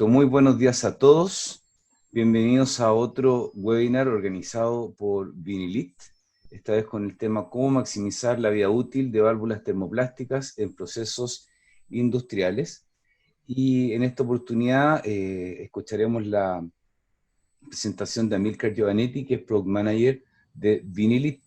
Perfecto, muy buenos días a todos. Bienvenidos a otro webinar organizado por Vinilit, esta vez con el tema cómo maximizar la vida útil de válvulas termoplásticas en procesos industriales. Y en esta oportunidad escucharemos la presentación de Amilcar Giovanetti, que es Product Manager de Vinilit.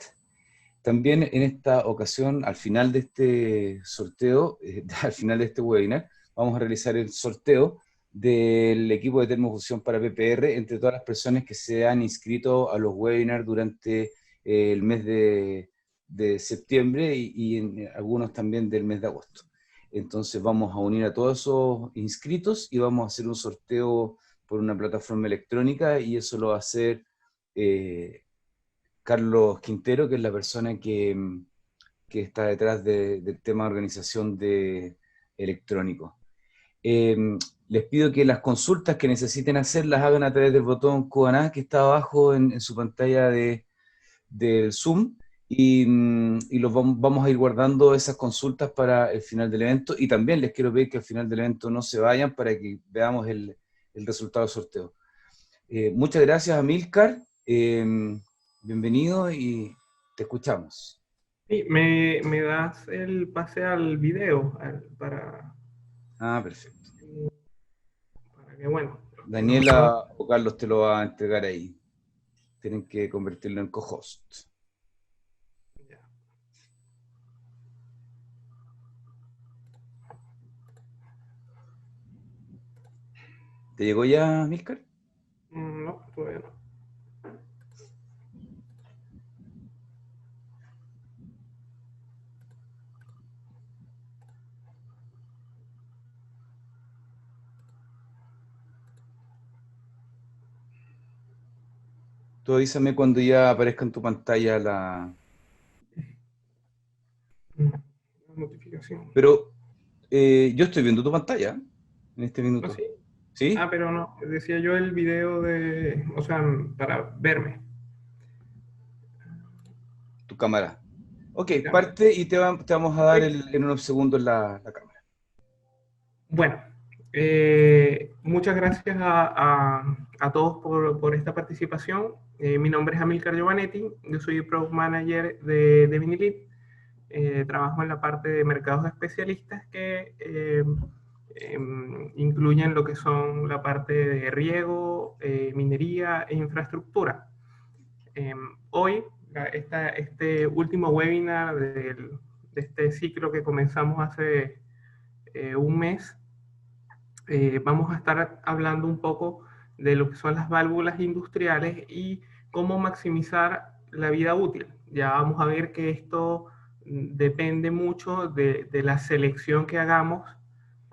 También en esta ocasión, al final de este sorteo, al final de este webinar, vamos a realizar el sorteo del equipo de termofusión para PPR entre todas las personas que se han inscrito a los webinars durante el mes de septiembre y en algunos también del mes de agosto. Entonces vamos a unir a todos esos inscritos y vamos a hacer un sorteo por una plataforma electrónica y eso lo va a hacer Carlos Quintero, que es la persona que está detrás del tema de organización de electrónico. Eh, Les pido que las consultas que necesiten hacer las hagan a través del botón Q&A que está abajo en su pantalla del Zoom y vamos a ir guardando esas consultas para el final del evento y también les quiero pedir que al final del evento no se vayan para que veamos el resultado del sorteo. Muchas gracias, Amilcar. Bienvenido y te escuchamos. Sí, me das el pase al video Perfecto. para que, bueno. Daniela o Carlos te lo va a entregar ahí. Tienen que convertirlo en co-host. Ya. ¿Te llegó ya, Amilcar? No, todavía no. Tú avísame cuando ya aparezca en tu pantalla la Notificación. Pero yo estoy viendo tu pantalla en este ¿No, minuto. sí? ¿Sí? Pero no, decía yo el video o sea, para verme. Tu cámara. Ok, Mi cámara. parte y te vamos a Ok. dar en unos segundos la cámara. Bueno, muchas gracias a todos por esta participación. Mi nombre es Amilcar Giovanetti, yo soy Product Manager de Vinilit. Trabajo en la parte de mercados especialistas que incluyen lo que son la parte de riego, minería e infraestructura. Hoy, este último webinar de este ciclo que comenzamos hace un mes, vamos a estar hablando un poco de lo que son las válvulas industriales y cómo maximizar la vida útil. Ya vamos a ver que esto depende mucho de la selección que hagamos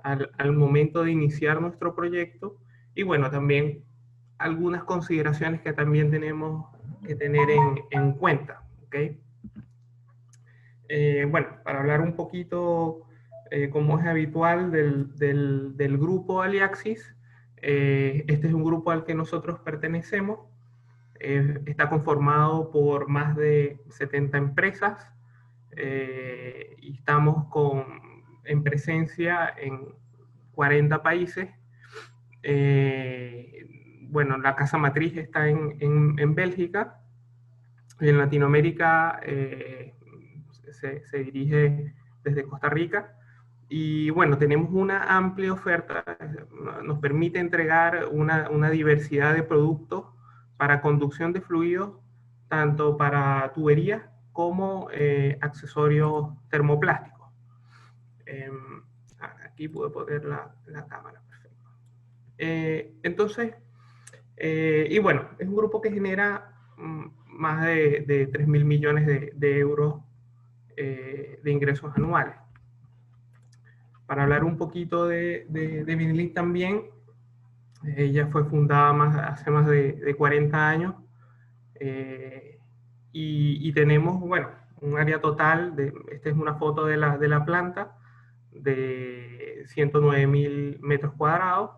al momento de iniciar nuestro proyecto y bueno, también algunas consideraciones que también tenemos que tener en cuenta. ¿Okay? Bueno, para hablar un poquito, como es habitual, del grupo Aliaxis, este es un grupo al que nosotros pertenecemos. Está conformado por más de 70 empresas y estamos en presencia en 40 países. Bueno, la casa matriz está en Bélgica y en Latinoamérica se dirige desde Costa Rica. Y bueno, tenemos una amplia oferta, nos permite entregar una diversidad de productos para conducción de fluidos, tanto para tuberías como accesorios termoplásticos. Aquí puedo poner la cámara, perfecto. Entonces, y bueno, es un grupo que genera más de 3.000 millones de euros de ingresos anuales. Para hablar un poquito de Vinilit también, ella fue fundada hace más de 40 años y tenemos, bueno, un área total, esta es una foto de la planta, de 109.000 metros cuadrados.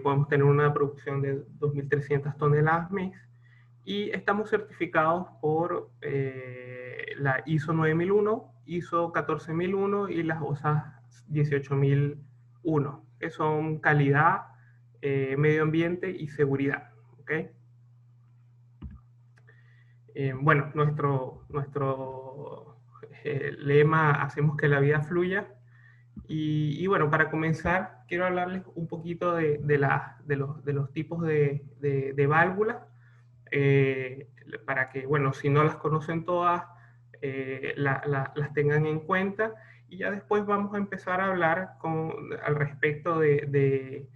Podemos tener una producción de 2.300 toneladas mes y estamos certificados por la ISO 9001, ISO 14001 y las OSA 18001, que son calidad medio ambiente y seguridad. ¿Okay? Bueno, nuestro lema, hacemos que la vida fluya. Y bueno, para comenzar, quiero hablarles un poquito de los tipos de válvulas, para que, bueno, si no las conocen todas, las tengan en cuenta. Y ya después vamos a empezar a hablar al respecto de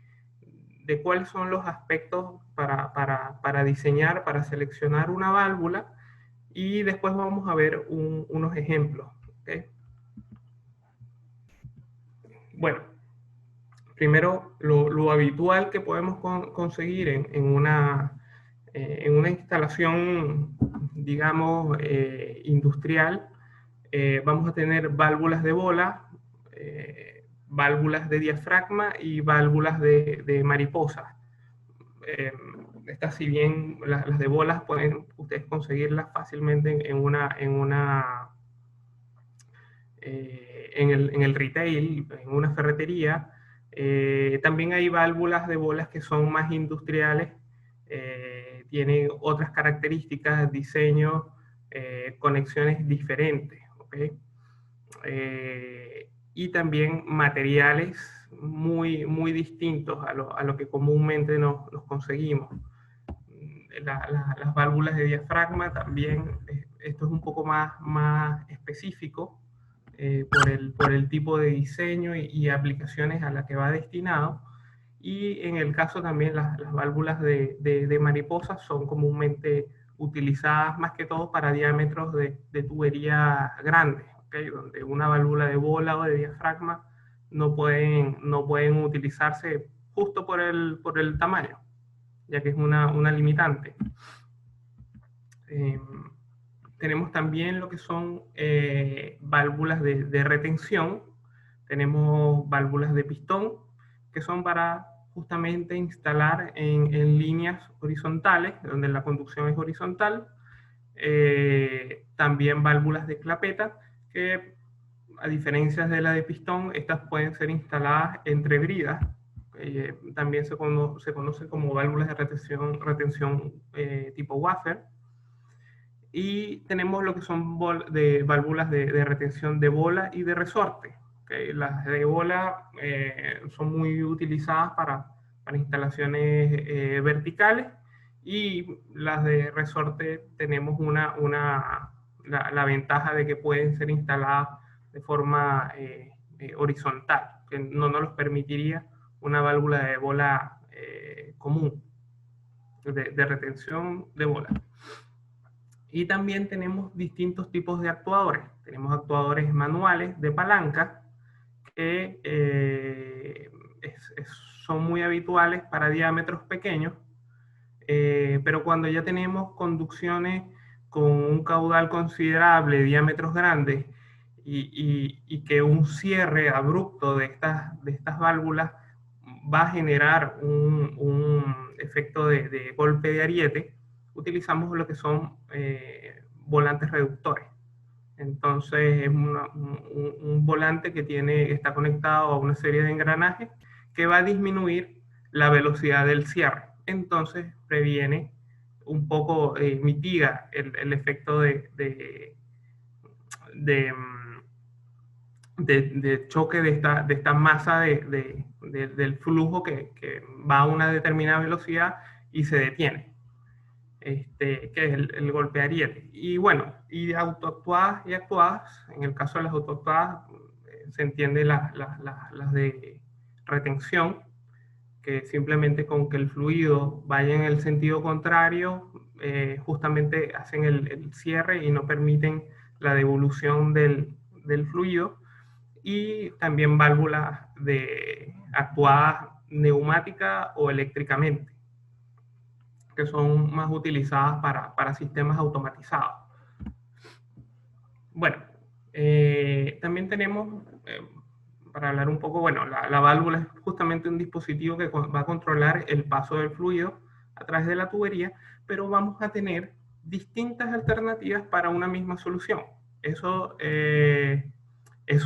cuáles son los aspectos para diseñar, para seleccionar una válvula, y después vamos a ver unos ejemplos. ¿Okay? Bueno, primero, lo habitual que podemos conseguir en una instalación, digamos, industrial, vamos a tener válvulas de bola, válvulas de diafragma y válvulas de mariposa. Estas, si bien las de bolas pueden ustedes conseguirlas fácilmente en el retail, en una ferretería. También hay válvulas de bolas que son más industriales, tienen otras características, diseño, conexiones diferentes. ¿Okay? Y también materiales muy distintos a lo que comúnmente nos conseguimos. Las válvulas de diafragma también, esto es un poco más específico, por el tipo de diseño y aplicaciones a la que va destinado. Y en el caso también las válvulas de mariposa son comúnmente utilizadas más que todo para diámetros de tubería grandes, ¿okay? Donde una válvula de bola o de diafragma no pueden utilizarse justo por el tamaño, ya que es una limitante. Tenemos también lo que son válvulas de retención. Tenemos válvulas de pistón, que son para justamente instalar en líneas horizontales, donde la conducción es horizontal. También válvulas de clapeta, que a diferencia de la de pistón, estas pueden ser instaladas entre bridas. También se conoce como válvulas de retención tipo wafer. Y tenemos lo que son válvulas de retención de bola y de resorte. ¿Okay? Las de bola son muy utilizadas para instalaciones verticales, y las de resorte tenemos la ventaja de que pueden ser instaladas de forma horizontal, que no nos los permitiría una válvula de bola común, de retención de bola. Y también tenemos distintos tipos de actuadores. Tenemos actuadores manuales de palanca, que son muy habituales para diámetros pequeños, pero cuando ya tenemos conducciones con un caudal considerable, diámetros grandes, y que un cierre abrupto de estas válvulas va a generar un efecto de golpe de ariete, utilizamos lo que son volantes reductores. Entonces es un volante que está conectado a una serie de engranajes que va a disminuir la velocidad del cierre. Entonces previene un poco, mitiga el efecto de choque de esta masa del flujo que va a una determinada velocidad y se detiene, que es el golpe de ariete. Y bueno, y autoactuadas y actuadas. En el caso de las autoactuadas, se entiende las de retención, que simplemente con que el fluido vaya en el sentido contrario, justamente hacen el cierre y no permiten la devolución del fluido. Y también válvulas actuadas neumática o eléctricamente, que son más utilizadas para sistemas automatizados. Bueno, también tenemos, para hablar un poco, bueno, la válvula es justamente un dispositivo que va a controlar el paso del fluido a través de la tubería, pero vamos a tener distintas alternativas para una misma solución. Eso es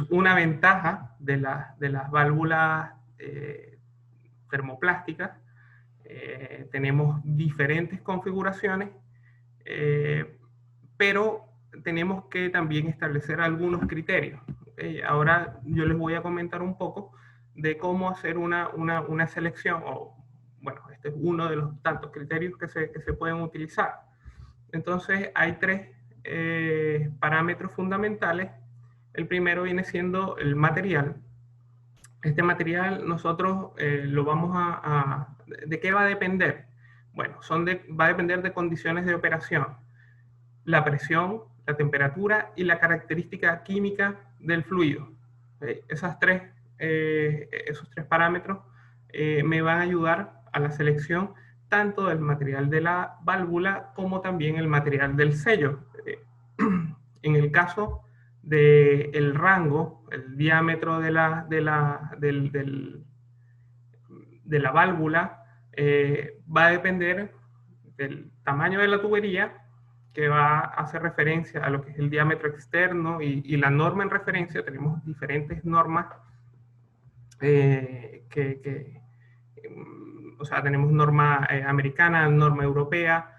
una ventaja de las válvulas termoplásticas, Tenemos diferentes configuraciones, pero tenemos que también establecer algunos criterios. ¿Okay? Ahora yo les voy a comentar un poco de cómo hacer una selección, o bueno, este es uno de los tantos criterios que se pueden utilizar. Entonces hay tres parámetros fundamentales. El primero viene siendo el material. Este material nosotros lo vamos ¿de qué va a depender? Bueno, va a depender de condiciones de operación. La presión, la temperatura y la característica química del fluido. Esos tres parámetros me van a ayudar a la selección tanto del material de la válvula como también el material del sello. En el caso del rango, el diámetro de la válvula va a depender del tamaño de la tubería, que va a hacer referencia a lo que es el diámetro externo y la norma en referencia. Tenemos diferentes normas o sea, tenemos norma americana, norma europea.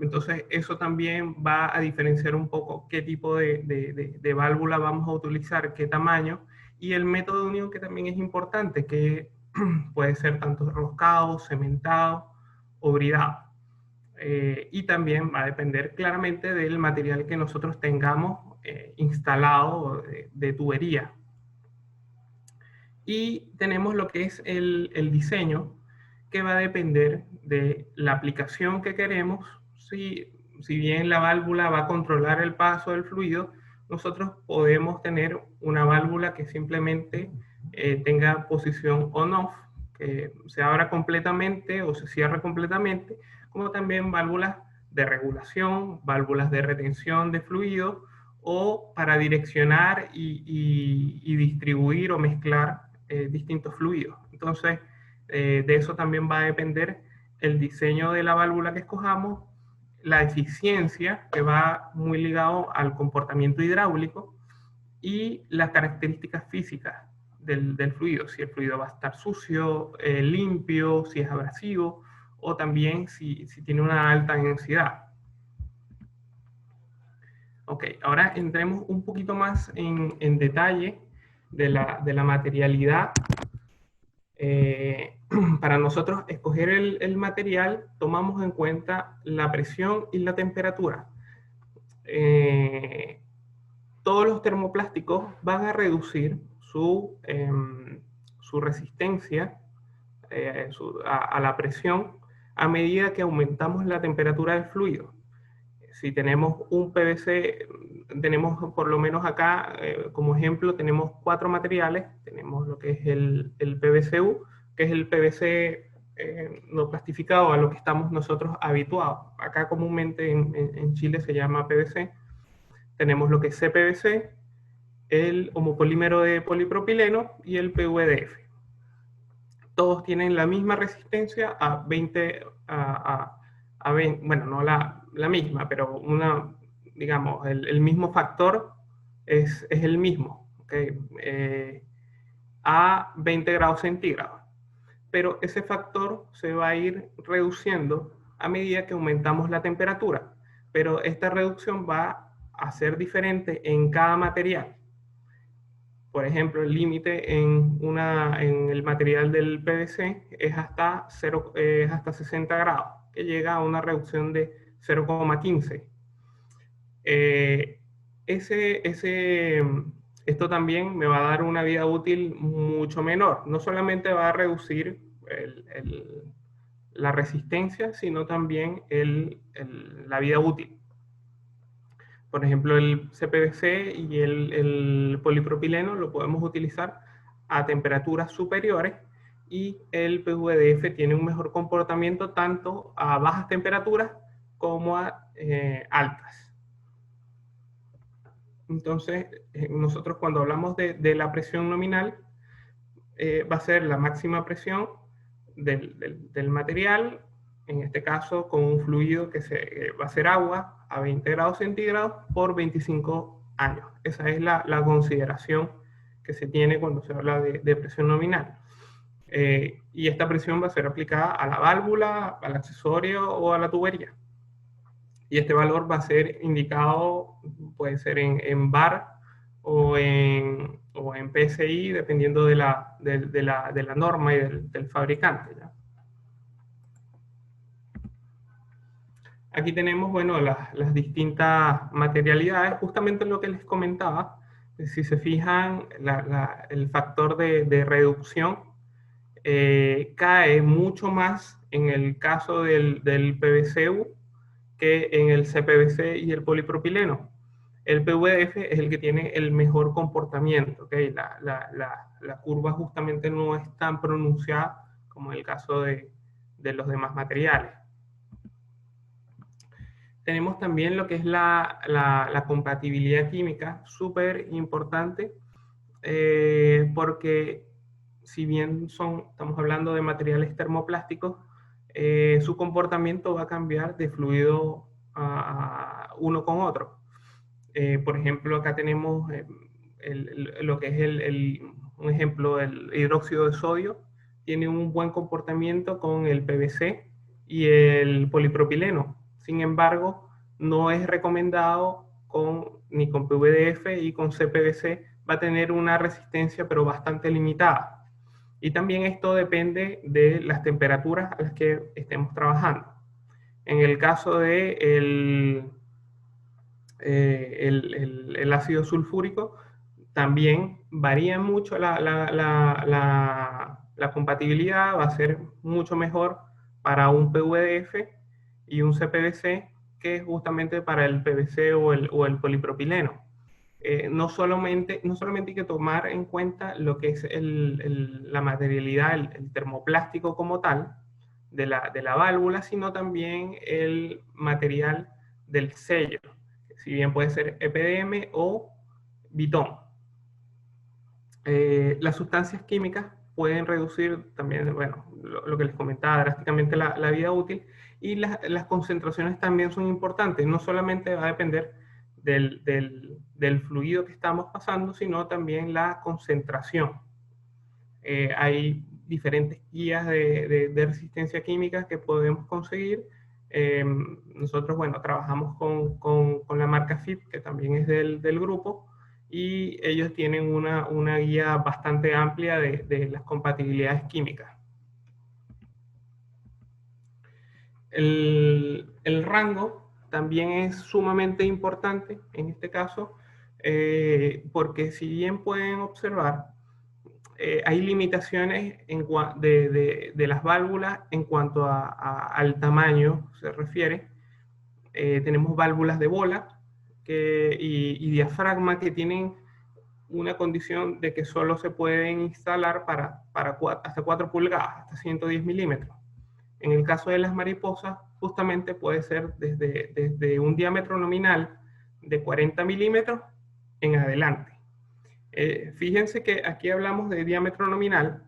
Entonces eso también va a diferenciar un poco qué tipo de válvula vamos a utilizar, qué tamaño, y el método de unión, que también es importante, que puede ser tanto roscado, cementado o bridado. Y también va a depender claramente del material que nosotros tengamos instalado de tubería. Y tenemos lo que es el diseño, que va a depender de la aplicación que queremos. Si bien la válvula va a controlar el paso del fluido, nosotros podemos tener una válvula que simplemente tenga posición on-off, que se abra completamente o se cierre completamente, como también válvulas de regulación, válvulas de retención de fluido, o para direccionar y distribuir o mezclar distintos fluidos. Entonces, de eso también va a depender el diseño de la válvula que escojamos, la eficiencia, que va muy ligado al comportamiento hidráulico, y las características físicas del fluido, si el fluido va a estar sucio, limpio, si es abrasivo, o también si tiene una alta densidad. Ok, ahora entremos un poquito más en detalle de la materialidad. Para nosotros escoger el material, tomamos en cuenta la presión y la temperatura. Todos los termoplásticos van a reducir su resistencia a la presión a medida que aumentamos la temperatura del fluido. Si tenemos un PVC, tenemos por lo menos acá, como ejemplo, tenemos 4 materiales. Tenemos lo que es el PVC-U, que es el PVC no plastificado, a lo que estamos nosotros habituados. Acá comúnmente en Chile se llama PVC. Tenemos lo que es CPVC, el homopolímero de polipropileno y el PVDF. Todos tienen la misma resistencia a 20, bueno, no la misma, pero digamos, el mismo factor es el mismo, ¿okay? A 20 grados centígrados. Pero ese factor se va a ir reduciendo a medida que aumentamos la temperatura. Pero esta reducción va a ser diferente en cada material. Por ejemplo, el límite en el material del PVC es hasta 60 grados, que llega a una reducción de 0,15. Esto también me va a dar una vida útil mucho menor. No solamente va a reducir la resistencia, sino también la vida útil. Por ejemplo, el CPVC y el polipropileno lo podemos utilizar a temperaturas superiores, y el PVDF tiene un mejor comportamiento tanto a bajas temperaturas como a altas. Entonces, nosotros cuando hablamos de la presión nominal, va a ser la máxima presión del material, en este caso con un fluido que va a ser agua a 20 grados centígrados por 25 años. Esa es la consideración que se tiene cuando se habla de presión nominal. Y esta presión va a ser aplicada a la válvula, al accesorio o a la tubería. Y este valor va a ser indicado, puede ser en bar o en PSI, dependiendo de la norma y del fabricante, ¿ya? Aquí tenemos, bueno, las distintas materialidades, justamente lo que les comentaba. Si se fijan, el factor de reducción cae mucho más en el caso del PVC-U que en el CPVC y el polipropileno. El PVDF es el que tiene el mejor comportamiento, ¿okay? La curva justamente no es tan pronunciada como en el caso de los demás materiales. Tenemos también lo que es la compatibilidad química, súper importante, porque si bien estamos hablando de materiales termoplásticos, su comportamiento va a cambiar de fluido a uno con otro. Por ejemplo, acá tenemos lo que es un ejemplo, el hidróxido de sodio, tiene un buen comportamiento con el PVC y el polipropileno. Sin embargo, no es recomendado ni con PVDF y con CPVC, va a tener una resistencia pero bastante limitada. Y también esto depende de las temperaturas a las que estemos trabajando. En el caso de el ácido sulfúrico, también varía mucho la compatibilidad, va a ser mucho mejor para un PVDF y un CPVC que justamente para el PVC o el polipropileno. No solamente hay que tomar en cuenta lo que es la materialidad, el termoplástico como tal, de la válvula, sino también el material del sello, si bien puede ser EPDM o Vitón. Las sustancias químicas pueden reducir también, bueno, lo que les comentaba, drásticamente la vida útil, y las concentraciones también son importantes. No solamente va a depender del fluido que estamos pasando, sino también la concentración. Hay diferentes guías de resistencia química que podemos conseguir. Nosotros, bueno, trabajamos con la marca FIT, que también es del grupo, y ellos tienen una guía bastante amplia de las compatibilidades químicas. El rango también es sumamente importante en este caso, porque si bien pueden observar, hay limitaciones de las válvulas en cuanto al tamaño se refiere. Tenemos válvulas de bola y diafragma que tienen una condición de que solo se pueden instalar hasta 4 pulgadas, hasta 110 milímetros. En el caso de las mariposas, justamente puede ser desde un diámetro nominal de 40 milímetros en adelante. Fíjense que aquí hablamos de diámetro nominal.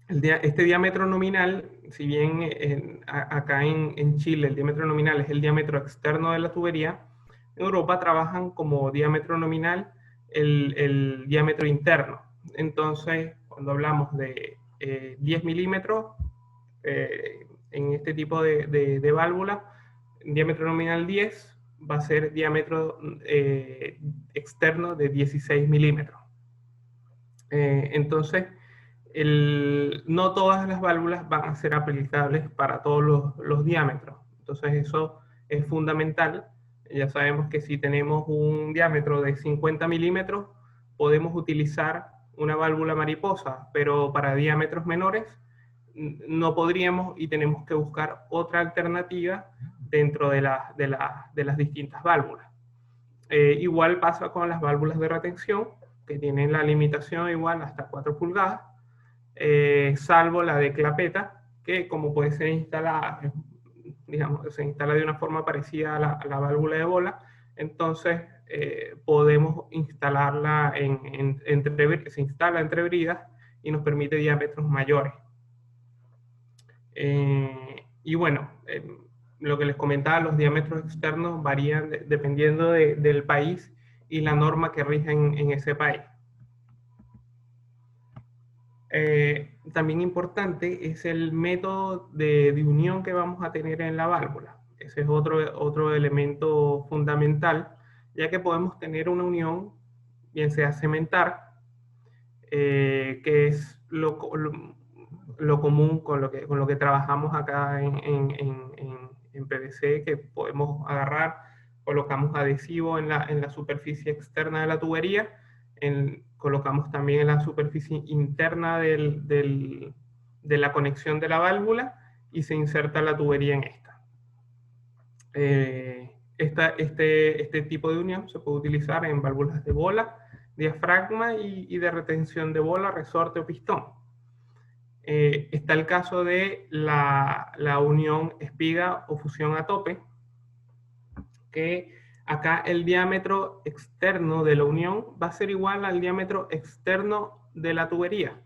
Este diámetro nominal, si bien acá en Chile el diámetro nominal es el diámetro externo de la tubería, en Europa trabajan como diámetro nominal el diámetro interno. Entonces, cuando hablamos de 10 milímetros en este tipo de válvula, diámetro nominal 10 va a ser diámetro externo de 16 milímetros. Entonces, no todas las válvulas van a ser aplicables para todos los diámetros. Entonces, eso es fundamental. Ya sabemos que si tenemos un diámetro de 50 milímetros, podemos utilizar una válvula mariposa, pero para diámetros menores no podríamos y tenemos que buscar otra alternativa dentro de las distintas válvulas. Igual pasa con las válvulas de retención, que tienen la limitación igual hasta 4 pulgadas, salvo la de clapeta, que como puede ser instalada, digamos, se instala de una forma parecida a la válvula de bola, entonces podemos instalarla se instala entre bridas y nos permite diámetros mayores. Y bueno, lo que les comentaba, los diámetros externos varían dependiendo del país y la norma que rige en ese país. También importante es el método de unión que vamos a tener en la válvula. Ese es otro elemento fundamental, ya que podemos tener una unión, bien sea cementar, que es lo común con lo que trabajamos acá en PVC, que podemos agarrar, colocamos adhesivo en la superficie externa de la tubería, colocamos también en la superficie interna de la conexión de la válvula y se inserta la tubería en esta. Este tipo de unión se puede utilizar en válvulas de bola, diafragma y de retención de bola, resorte o pistón. Está el caso de la unión espiga o fusión a tope, que acá el diámetro externo de la unión va a ser igual al diámetro externo de la tubería.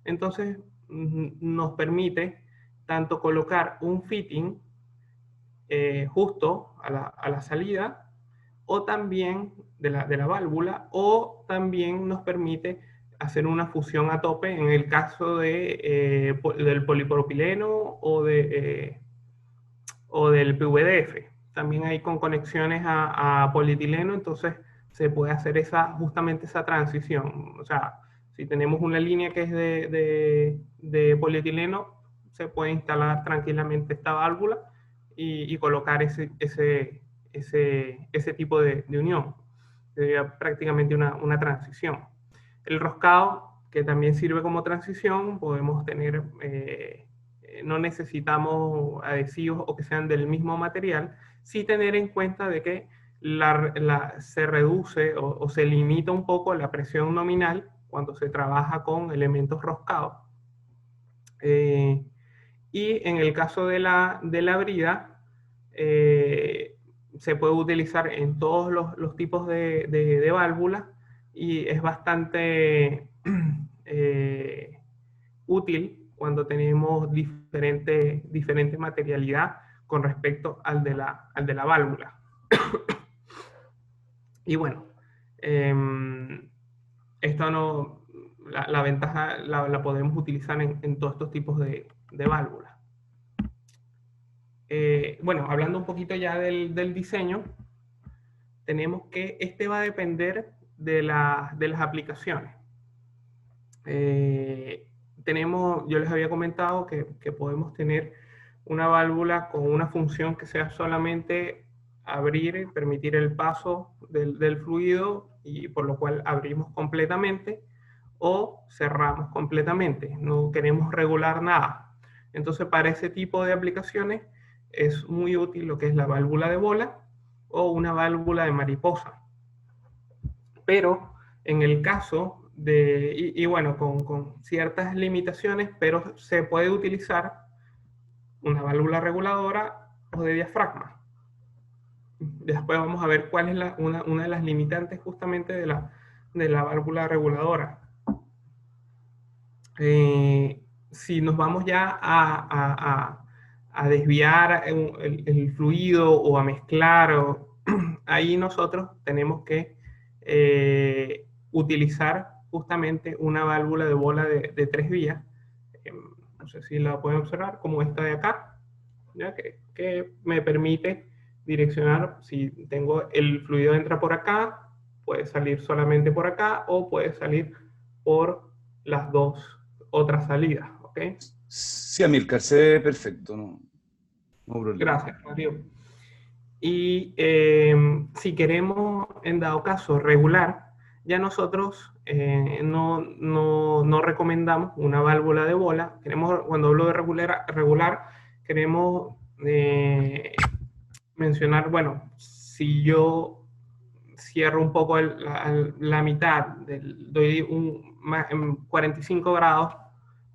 Entonces nos permite tanto colocar un fitting justo a la salida, o también de la válvula, o también nos permite hacer una fusión a tope en el caso del polipropileno o del PVDF. También hay con conexiones a polietileno, entonces se puede hacer justamente esa transición. O sea, si tenemos una línea que es de polietileno, se puede instalar tranquilamente esta válvula y colocar ese tipo de unión. Sería prácticamente una transición. El roscado, que también sirve como transición, podemos tener, no necesitamos adhesivos o que sean del mismo material, sí tener en cuenta de que se reduce o se limita un poco la presión nominal cuando se trabaja con elementos roscados. Y en el caso de la brida, se puede utilizar en todos los tipos de válvulas y es bastante útil cuando tenemos diferente materialidad con respecto al de la válvula. Y bueno, esto no, la ventaja la podemos utilizar en todos estos tipos de válvulas. Bueno, hablando un poquito ya del diseño, tenemos que este va a depender de las aplicaciones. Yo les había comentado que podemos tener una válvula con una función que sea solamente abrir, permitir el paso del fluido, y por lo cual abrimos completamente o cerramos completamente. No queremos regular nada. Entonces, para ese tipo de aplicaciones es muy útil lo que es la válvula de bola o una válvula de mariposa. Pero en el caso y bueno, con ciertas limitaciones, pero se puede utilizar una válvula reguladora o de diafragma. Después vamos a ver cuál es una de las limitantes justamente de la válvula reguladora. Si nos vamos ya a desviar el fluido o a mezclar, ahí nosotros tenemos que utilizar justamente una válvula de bola de 3 vías. No sé si la pueden observar, como esta de acá, ¿ya? Que me permite direccionar. Si tengo el fluido entra por acá, puede salir solamente por acá o puede salir por las dos otras salidas, ¿ok? Sí, Amílcar, se ve perfecto, no problema. Gracias, Mario. Y si queremos, en dado caso, regular, ya nosotros no recomendamos una válvula de bola. Cuando hablo de regular queremos mencionar, bueno, si yo cierro un poco la mitad, doy 45 grados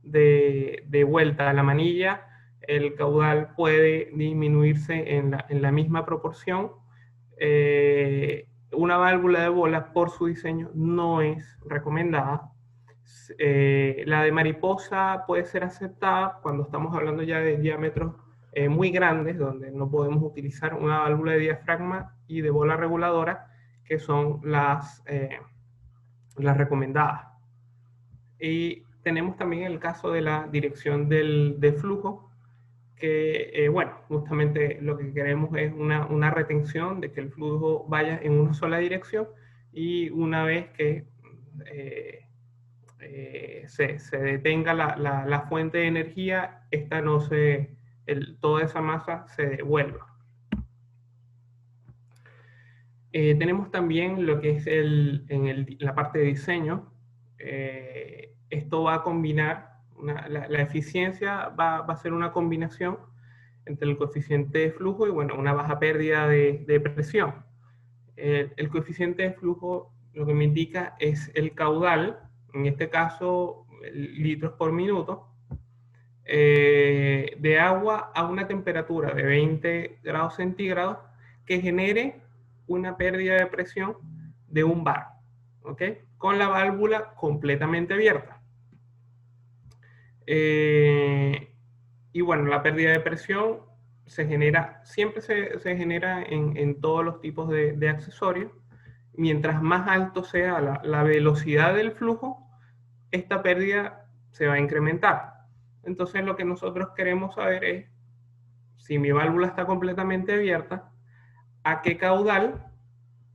de vuelta a la manilla, el caudal puede disminuirse en la misma proporción. Una válvula de bola, por su diseño, no es recomendada. La de mariposa puede ser aceptada cuando estamos hablando ya de diámetros muy grandes, donde no podemos utilizar una válvula de diafragma y de bola reguladora, que son las recomendadas. Y tenemos también el caso de la dirección del flujo, que, bueno, justamente lo que queremos es una retención de que el flujo vaya en una sola dirección, y una vez que se detenga la fuente de energía, toda esa masa se devuelva. Tenemos también lo que es la parte de diseño. Esto va a combinar, la eficiencia va a ser una combinación entre el coeficiente de flujo y, bueno, una baja pérdida de presión. El coeficiente de flujo lo que me indica es el caudal, en este caso litros por minuto, de agua a una temperatura de 20 grados centígrados, que genere una pérdida de presión de 1 bar, ¿ok? Con la válvula completamente abierta. Y bueno, la pérdida de presión siempre se genera en todos los tipos de accesorios. Mientras más alto sea la velocidad del flujo, esta pérdida se va a incrementar. Entonces, lo que nosotros queremos saber es, si mi válvula está completamente abierta, a qué caudal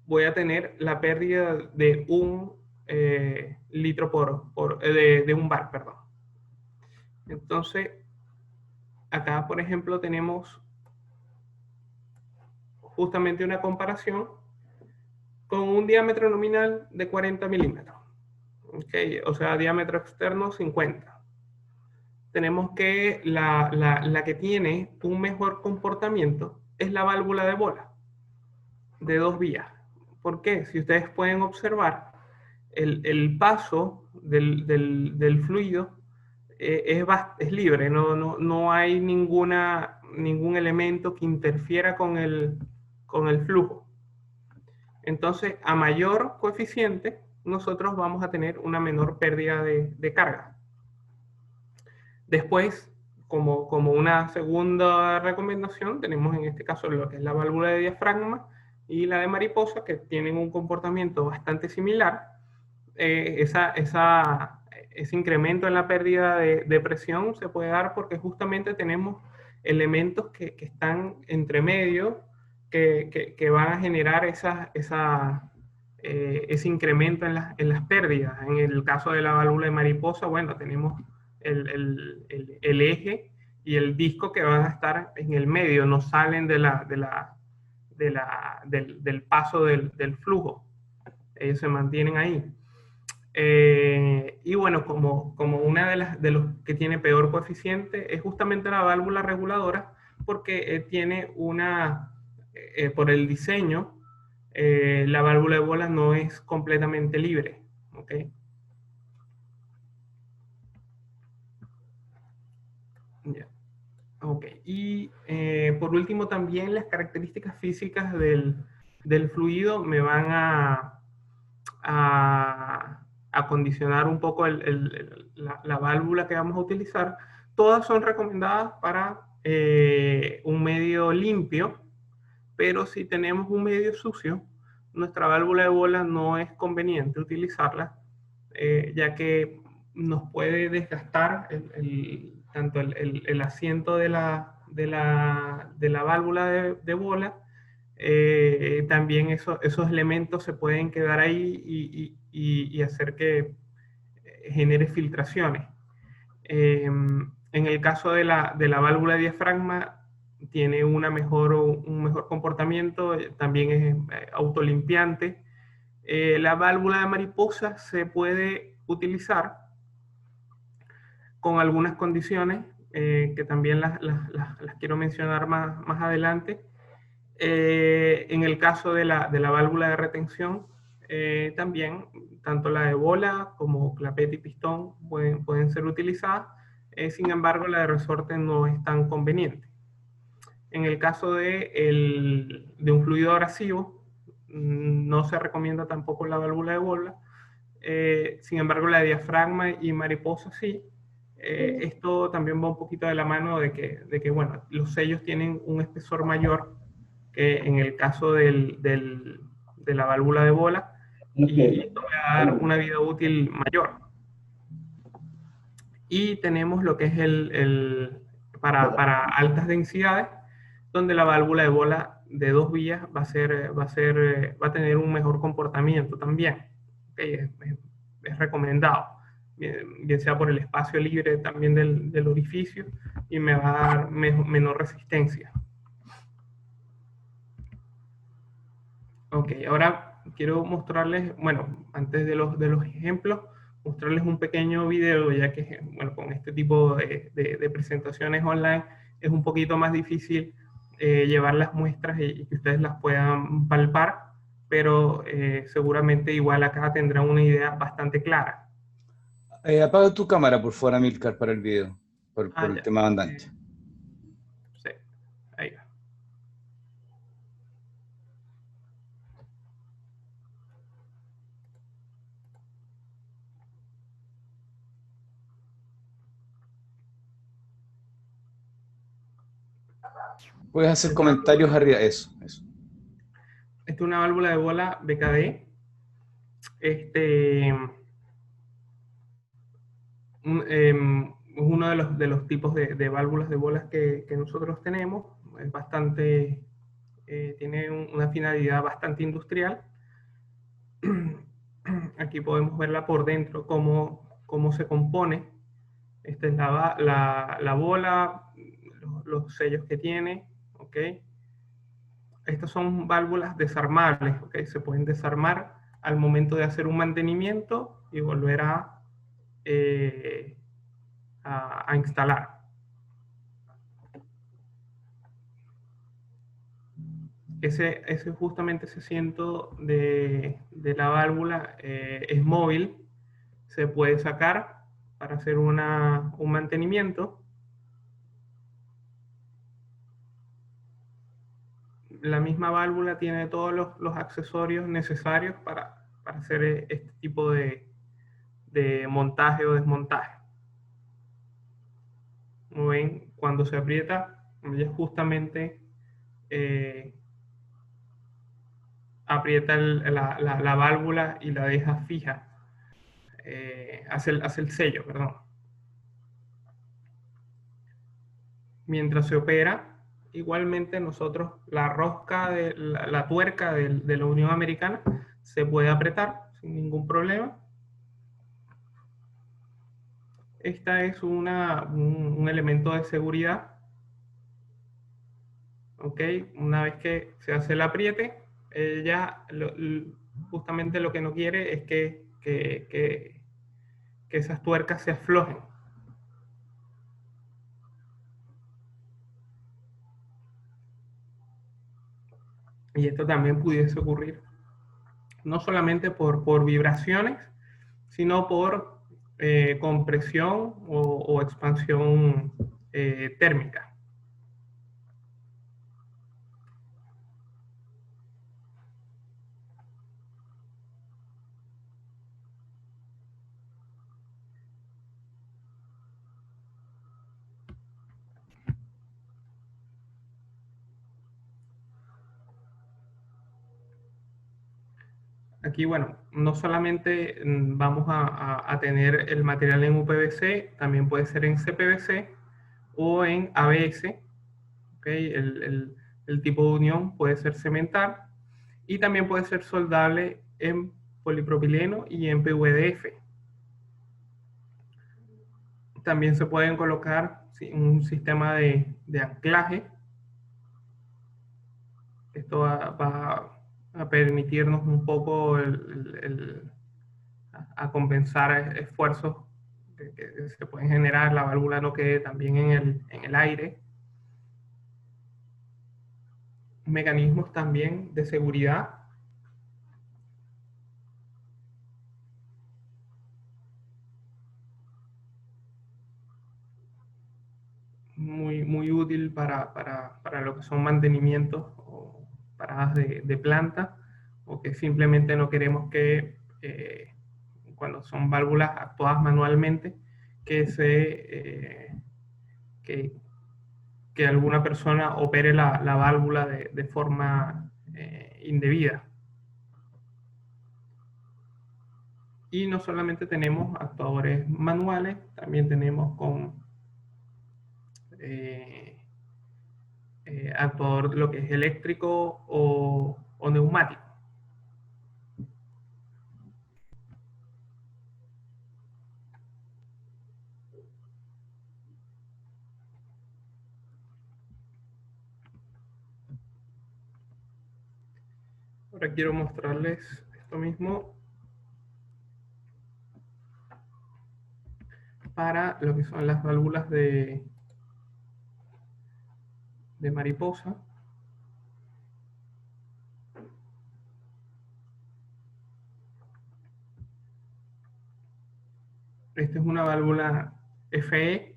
voy a tener la pérdida de 1 litro de 1 bar, perdón. Entonces, acá, por ejemplo, tenemos justamente una comparación con un diámetro nominal de 40 milímetros. ¿Okay? O sea, diámetro externo 50. Tenemos que la que tiene un mejor comportamiento es la válvula de bola, de 2 vías. ¿Por qué? Si ustedes pueden observar, el paso del fluido es libre, no hay ningún elemento que interfiera con el flujo. Entonces, a mayor coeficiente, nosotros vamos a tener una menor pérdida de carga. Después, como una segunda recomendación, tenemos en este caso lo que es la válvula de diafragma y la de mariposa, que tienen un comportamiento bastante similar. Ese incremento en la pérdida de presión se puede dar porque justamente tenemos elementos que están entre medio, que van a generar ese incremento en las pérdidas. En el caso de la válvula de mariposa, bueno, tenemos el eje y el disco que van a estar en el medio, no salen del paso del flujo. Ellos se mantienen ahí. Y bueno, como una de los que tiene peor coeficiente es justamente la válvula reguladora, porque tiene por el diseño, la válvula de bola no es completamente libre, ¿ok? Ya. Ok, y por último también las características físicas del fluido me van a condicionar un poco la válvula que vamos a utilizar. Todas son recomendadas para un medio limpio, pero si tenemos un medio sucio, nuestra válvula de bola no es conveniente utilizarla, ya que nos puede desgastar tanto el asiento de la válvula de bola. También esos elementos se pueden quedar ahí y hacer que genere filtraciones. En el caso de la válvula de diafragma, tiene un mejor comportamiento, también es autolimpiante. La válvula de mariposa se puede utilizar con algunas condiciones, que también las quiero mencionar más adelante. En el caso de la válvula de retención, también, tanto la de bola como clapete y pistón pueden ser utilizadas. Sin embargo, la de resorte no es tan conveniente. En el caso de un fluido abrasivo, no se recomienda tampoco la válvula de bola. Sin embargo, la de diafragma y mariposa sí. Esto también va un poquito de la mano de que bueno, los sellos tienen un espesor mayor que en el caso de la válvula de bola, y esto va a dar una vida útil mayor. Y tenemos lo que es para altas densidades, donde la válvula de bola de 2 vías va a tener un mejor comportamiento también. ¿Okay? Es recomendado, bien sea por el espacio libre también del orificio, y me va a dar menor resistencia. Ok, ahora quiero mostrarles, bueno, antes de los ejemplos, mostrarles un pequeño video, ya que, bueno, con este tipo de presentaciones online es un poquito más difícil llevar las muestras y que ustedes las puedan palpar, pero seguramente igual acá tendrán una idea bastante clara. Apaga tu cámara, por favor, Amilcar, para el video, por el Ya. tema de banda ancha. Sí, ahí va. Puedes hacer Esta es una comentarios válvula, arriba, eso, eso. esta es una válvula de bola BKD. Este, es uno de los tipos de válvulas de bolas que nosotros tenemos. Es bastante, tiene una finalidad bastante industrial. Aquí podemos verla por dentro, cómo se compone. Esta es la bola, los sellos que tiene, ¿ok? Estas son válvulas desarmables, ¿ok? Se pueden desarmar al momento de hacer un mantenimiento y volver eh, a instalar. Justamente ese asiento de la válvula es móvil, se puede sacar para hacer un mantenimiento. La misma válvula tiene todos los accesorios necesarios para hacer este tipo de montaje o desmontaje. Como ven, cuando se aprieta, ella justamente eh, aprieta la válvula y la deja fija. Hace el sello, perdón. Mientras se opera, igualmente nosotros la rosca, la tuerca de la Unión Americana se puede apretar sin ningún problema. Esta es un elemento de seguridad. ¿Ok? Una vez que se hace el apriete, ella justamente lo que no quiere es que esas tuercas se aflojen. Y esto también pudiese ocurrir no solamente por vibraciones, sino por compresión o expansión térmica. Aquí, bueno, no solamente vamos a tener el material en UPVC, también puede ser en CPVC o en ABS. ¿Okay? El tipo de unión puede ser cementar y también puede ser soldable en polipropileno y en PVDF. También se pueden colocar un sistema de anclaje. Esto va a permitirnos un poco a compensar esfuerzos que se pueden generar, la válvula no quede también en el aire. Mecanismos también de seguridad. Muy útil para lo que son mantenimientos o paradas de planta, o que simplemente no queremos que, cuando son válvulas actuadas manualmente, que, que alguna persona opere la válvula de forma indebida. Y no solamente tenemos actuadores manuales, también tenemos con actuador lo que es eléctrico o neumático. Ahora quiero mostrarles esto mismo para lo que son las válvulas de mariposa. Esta es una válvula FE,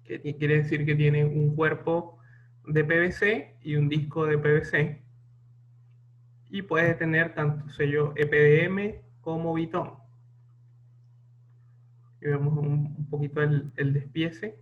que quiere decir que tiene un cuerpo de PVC y un disco de PVC. Y puede tener tanto sello EPDM como Vitón. Y vemos un poquito el despiece.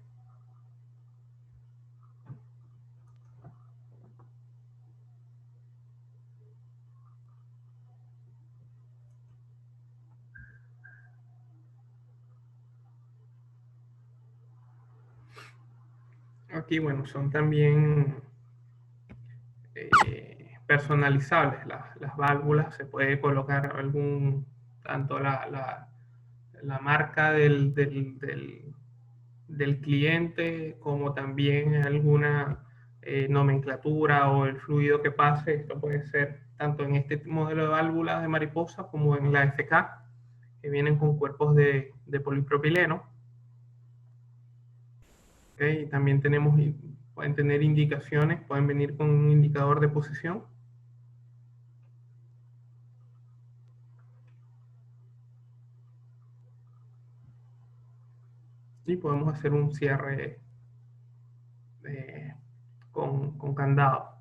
Aquí, bueno, son también personalizables las válvulas. Se puede colocar tanto la marca del cliente, como también alguna nomenclatura o el fluido que pase. Esto puede ser tanto en este modelo de válvulas de mariposa como en la FK, que vienen con cuerpos de polipropileno. ¿Okay? Y también pueden tener indicaciones, pueden venir con un indicador de posición. Y podemos hacer un cierre con candado.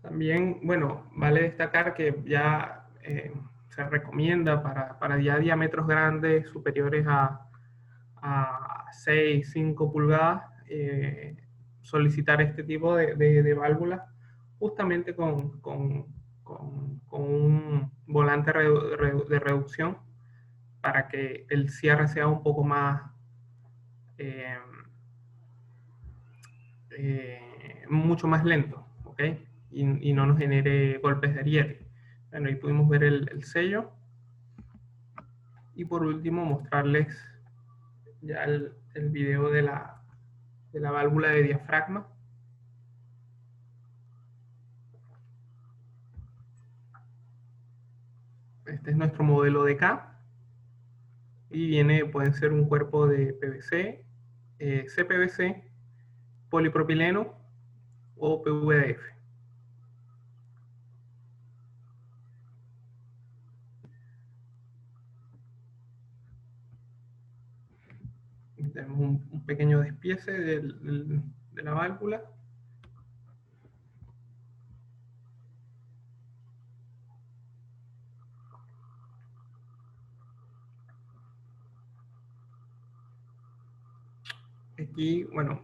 También, bueno, vale destacar que ya se recomienda para ya diámetros grandes, superiores a 6, 5 pulgadas, solicitar este tipo de válvulas, justamente con un volante de reducción, para que el cierre sea un poco más mucho más lento, ¿ok? Y no nos genere golpes de ariete. Bueno, ahí pudimos ver el sello. Y por último, mostrarles ya el video de la válvula de diafragma. Este es nuestro modelo de K. Y puede ser un cuerpo de PVC, CPVC, polipropileno o PVDF. Tenemos un pequeño despiece de la válvula. Aquí, bueno,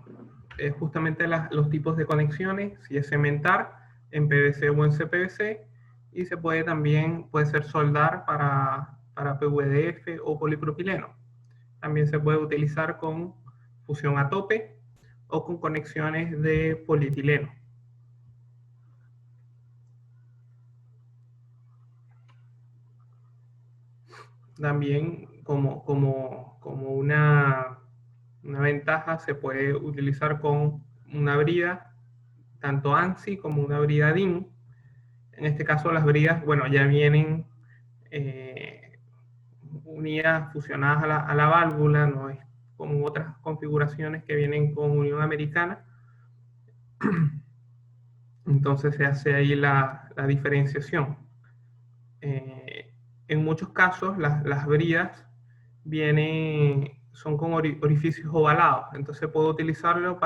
justamente los tipos de conexiones, si es cementar en PVC o en CPVC, y puede ser soldar para PVDF o polipropileno. También se puede utilizar con fusión a tope o con conexiones de polietileno. También como una ventaja, se puede utilizar con una brida, tanto ANSI como una brida DIN. En este caso las bridas, bueno, ya vienen unidas, fusionadas a la válvula, no es como otras configuraciones que vienen con unión americana. Entonces se hace ahí la diferenciación. En muchos casos las bridas son con orificios ovalados, entonces puedo utilizarlo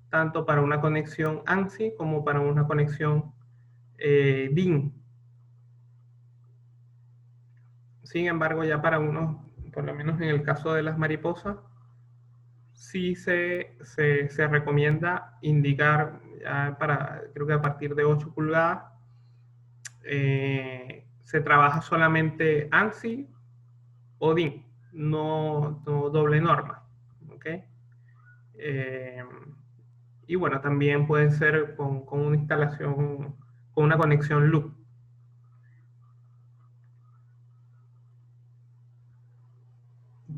tanto para una conexión ANSI como para una conexión DIN. Sin embargo, ya para por lo menos en el caso de las mariposas, sí se recomienda indicar, creo que a partir de 8 pulgadas, se trabaja solamente ANSI o DIN, no doble norma. ¿Okay? Y bueno, también puede ser con una instalación, con una conexión loop.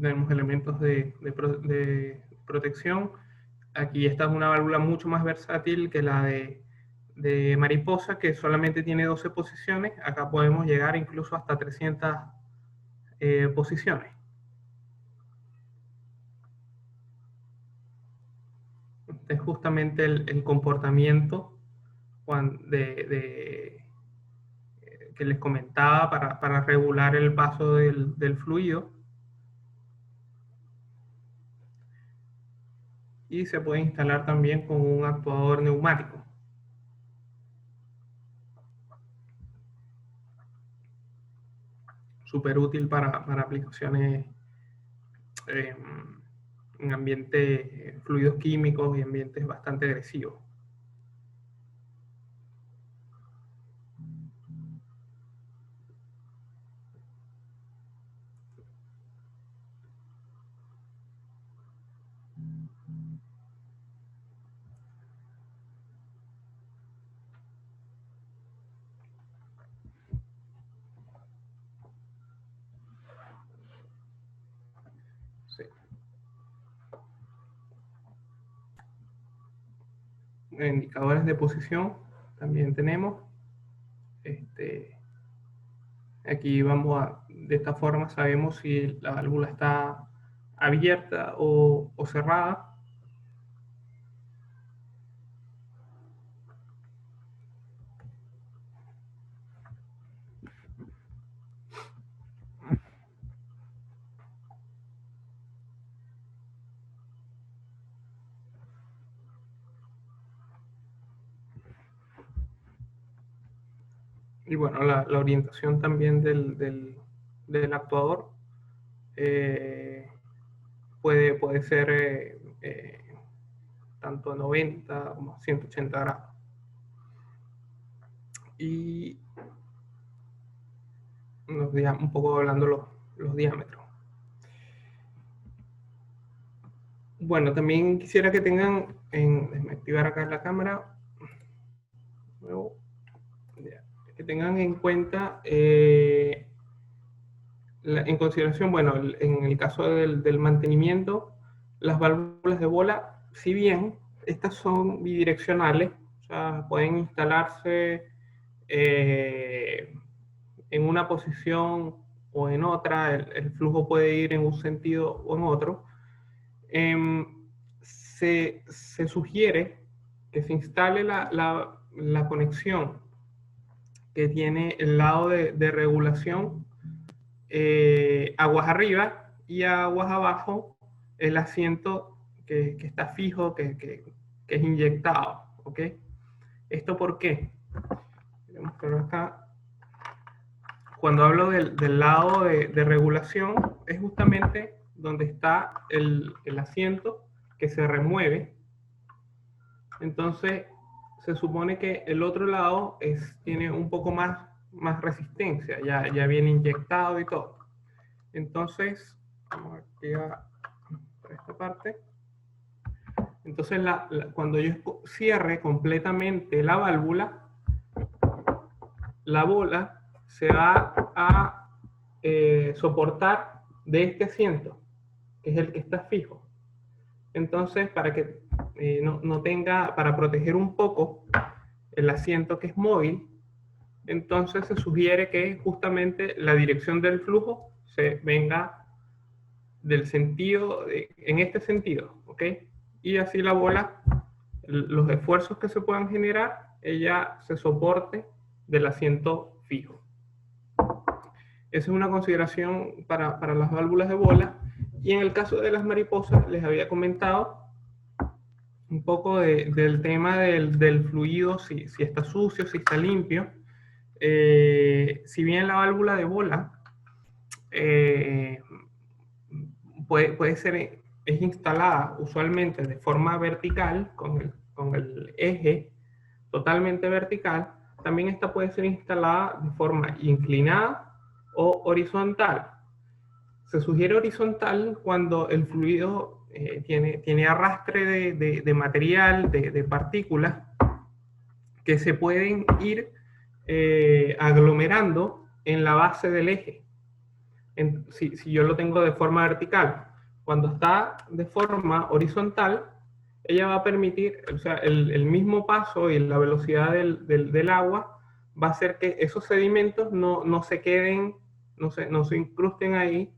Tenemos elementos de protección. Aquí esta es una válvula mucho más versátil que la de mariposa, que solamente tiene 12 posiciones. Acá podemos llegar incluso hasta 300 posiciones. Este es justamente el comportamiento que les comentaba para regular el paso del fluido. Y se puede instalar también con un actuador neumático. Súper útil para aplicaciones en ambientes, fluidos químicos y ambientes bastante agresivos. Sí. Indicadores de posición también tenemos. Aquí de esta forma sabemos si la válvula está abierta o cerrada. Y bueno, la orientación también del actuador puede ser tanto a 90 como a 180 grados. Y un poco hablando los diámetros. Bueno, también quisiera que tengan, déjenme activar acá la cámara, luego, que tengan en cuenta, en consideración, bueno, en el caso del mantenimiento, las válvulas de bola, si bien estas son bidireccionales, o sea, pueden instalarse en una posición o en otra, el flujo puede ir en un sentido o en otro. Se sugiere que se instale la conexión que tiene el lado de regulación, aguas arriba y aguas abajo, el asiento que está fijo, que es inyectado. ¿Ok? ¿Esto por qué? Acá. Cuando hablo del lado de regulación, es justamente donde está el asiento que se remueve. Entonces, se supone que el otro lado tiene un poco más resistencia, ya viene inyectado y todo. Entonces, vamos aquí a esta parte. Entonces, cuando yo cierre completamente la válvula, la bola se va a soportar de este asiento, que es el que está fijo. Entonces, para que no tenga, para proteger un poco el asiento que es móvil, entonces se sugiere que justamente la dirección del flujo se venga del sentido, en este sentido, ¿ok? Y así la bola, los esfuerzos que se puedan generar, ella se soporte del asiento fijo. Esa es una consideración para las válvulas de bola. Y en el caso de las mariposas, les había comentado un poco del tema del fluido, si está sucio, si está limpio. Si bien la válvula de bola puede ser, es instalada usualmente de forma vertical, con el eje totalmente vertical, también esta puede ser instalada de forma inclinada o horizontal. Se sugiere horizontal cuando el fluido tiene arrastre de material, de partículas, que se pueden ir aglomerando en la base del eje. Si yo lo tengo de forma vertical, cuando está de forma horizontal, ella va a permitir, o sea, el mismo paso y la velocidad del agua va a hacer que esos sedimentos no se queden, no se incrusten ahí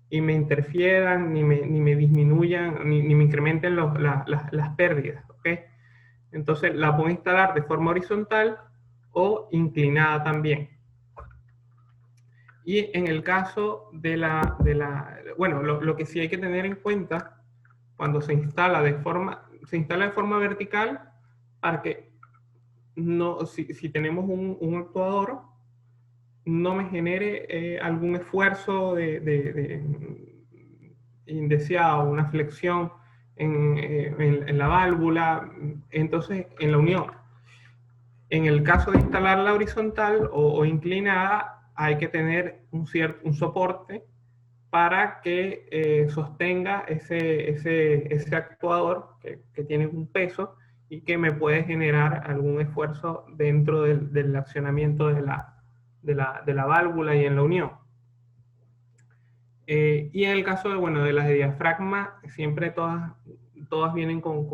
y me interfieran, ni me disminuyan, ni me incrementen las pérdidas, ¿ok? Entonces la puedo instalar de forma horizontal o inclinada también. Y en el caso bueno, lo que sí hay que tener en cuenta cuando se instala de forma vertical, para que no, si tenemos un actuador, no me genere algún esfuerzo indeseado, una flexión en la válvula, entonces en la unión. En el caso de instalarla horizontal o inclinada, hay que tener un soporte para que sostenga ese actuador que tiene un peso y que me puede generar algún esfuerzo dentro del accionamiento de la válvula y en la unión. Y en el caso de las de diafragma, siempre todas vienen con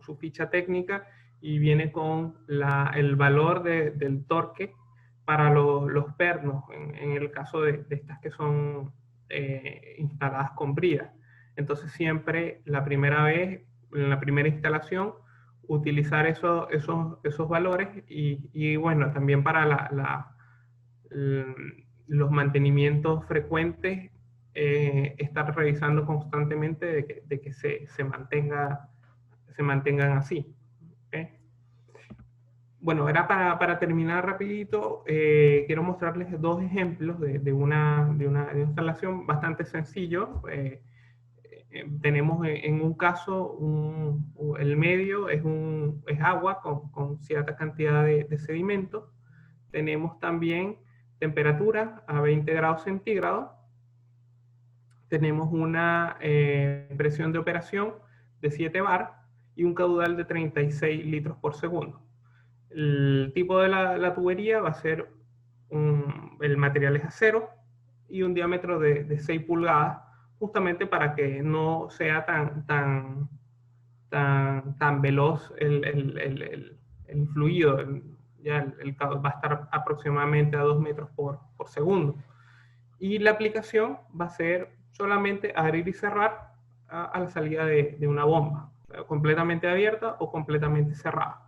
su ficha técnica y viene con el valor del torque para los pernos, en el caso de estas que son instaladas con brida. Entonces siempre la primera vez, en la primera instalación, utilizar esos valores y bueno, también para los mantenimientos frecuentes, estar revisando constantemente de que se mantengan así. ¿Okay? Bueno, era para terminar rapidito, quiero mostrarles dos ejemplos de una instalación bastante sencillo. Tenemos en un caso, el medio es agua con cierta cantidad de sedimento. Tenemos también temperatura a 20 grados centígrados. Tenemos una presión de operación de 7 bar y un caudal de 36 litros por segundo. El tipo de la tubería va a ser, el material es acero y un diámetro de 6 pulgadas, justamente para que no sea tan veloz el fluido. Ya va a estar aproximadamente a 2 metros por segundo. Y la aplicación va a ser solamente abrir y cerrar a la salida de una bomba, completamente abierta o completamente cerrada.